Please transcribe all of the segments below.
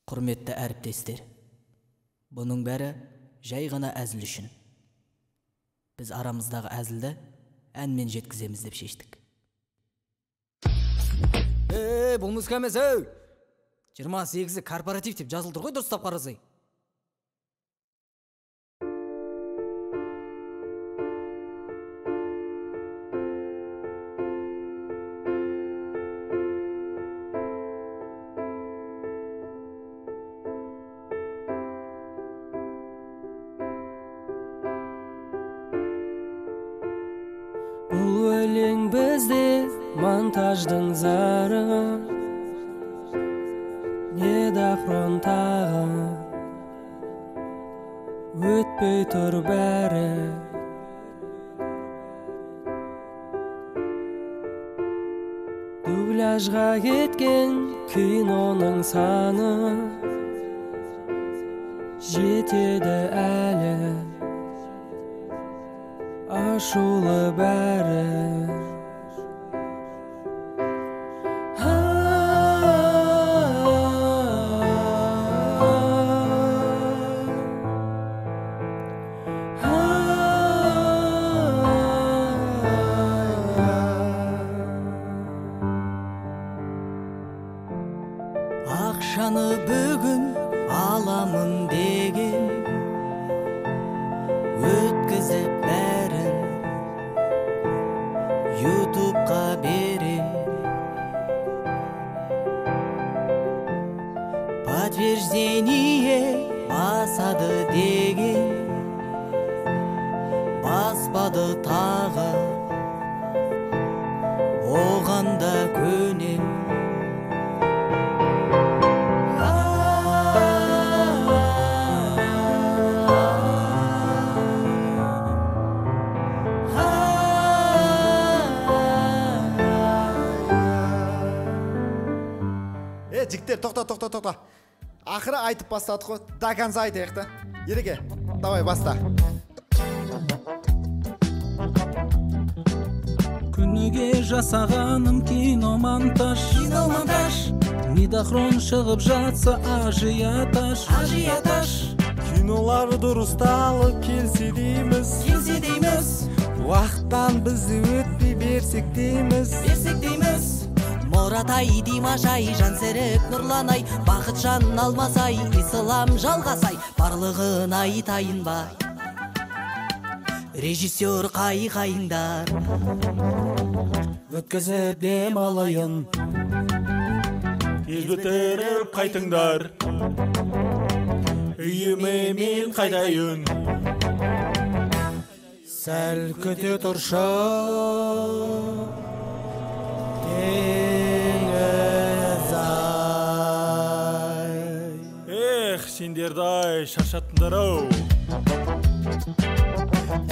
Құрметті әріптестер, бұның бәрі жай ғана әзіл үшін. Біз арамыздағы әзілді әнмен жеткіземіз деп шештік. Бұл музыка емес, 28-і корпоратив деп жазылдыр ғой, дұрыстап қарасай. Бұл өлең бізде монтаждың зары, неда фронтағы өтпей тұр бәрі. Дубляжға кеткен киноның саны жетеді әлі, ашулы бәрі. Ақшаны бүгін аламын деген, өткізіп бәрін ютубқа берем. Подтверждение басады деген, баспады тағы, оған да көнем. Жігіттер, тоқта. Ақыры айтып бастадық қой, до конца айтайық та. Ереке, давай баста. Күніге жасағаным киномонтаж. Мидахрон шығып жатса ажиотаж. Кинолар дұрысталып келсе дейміз. Уақыттан бізді өтпей берсек дейміз. Мұратай, Димашай, Жансерек, Нұрланай, Бақытжан, Алмасай, Ислам, Жалғасай, барлығын айтайын ба. Режиссер қайыңдар, өткізіп дем алайын, Елгітеріп қайтыңдар, үйіме мен қайтайын. Сәл күте тұршы, Сендерді шаршаттыңдар-ау.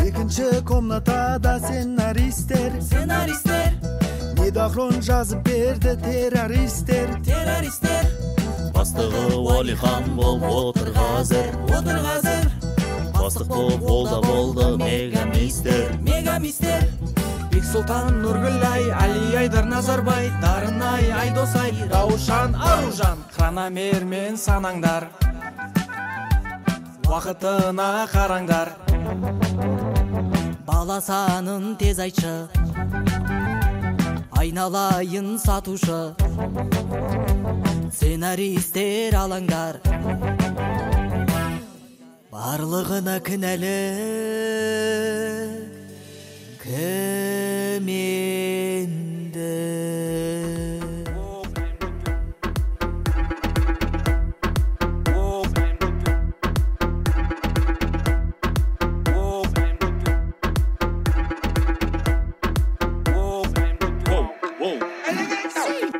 Екінші комнатада сценаристер, Недахрон жазып берді террористер. Бастығы Уалихан болып отыр қазір. Бастық болып болды мегамистер. Бексұлтан, Нұргүлай, Али Айдар, Назарбай, Дарынай, Айдосай, Раушан, Аружан, Хранамер мен санаңдар, уақытына қараңдар. бала санын тез айтшы, айналайын сатушы, сценаристер алаңдар, барлығына кінәлі кім енді?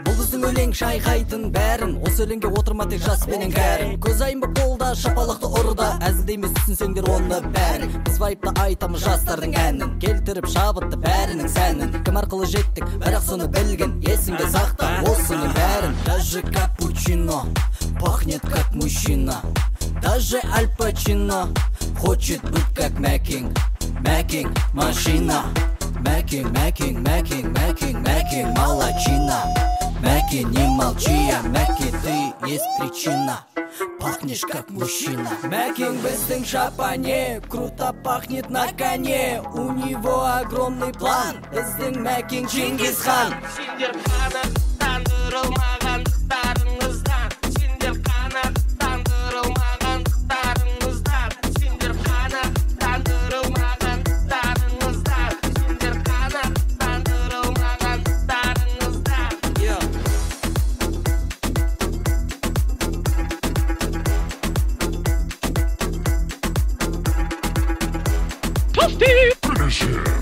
Бұл біздің өлең шайқайтын бәрін, осы өлеңге отырма тек жас пенен кәрін. Көз айымбы қолда, шапалақты ұрда, әзілдейміз түсінсеңдер оны бәрін. Біз вайыпты айтамыз жастардың әнін, келтіріп шабытты бәрінің сәнін. Кім арқылы жеттік, бірақ соны білген, есіңде сақта осының бәрін. Даже капучино пахнет как мужчина, даже Аль Пачино хочет быть как Мэкинг. Машина, Мэкинг, молодчина. Мэки, не молчи, Мэки, ты есть причина. Пахнешь как мужчина. Макинг біздің шапане, круто пахнет на коне. У него огромный план, біздің Макинг Чингисхан. Сендер қанаттандырылмағандықтарыңыздан, сендер қанаттандырылмағандықтарыңыздан, сендер қанаттандырылмағандықтарыңыздан, сендер қанаттандырылмағандықтарыңыздан. Finish it.